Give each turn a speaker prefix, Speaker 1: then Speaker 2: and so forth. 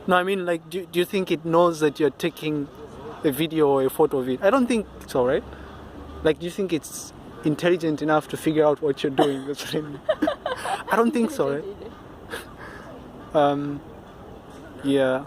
Speaker 1: No, I mean, like, do you think it knows that you're taking a video or a photo of it? I don't think so, right? Like, do you think it's intelligent enough to figure out what you're doing? That's what I mean. I don't think so, right? Yeah.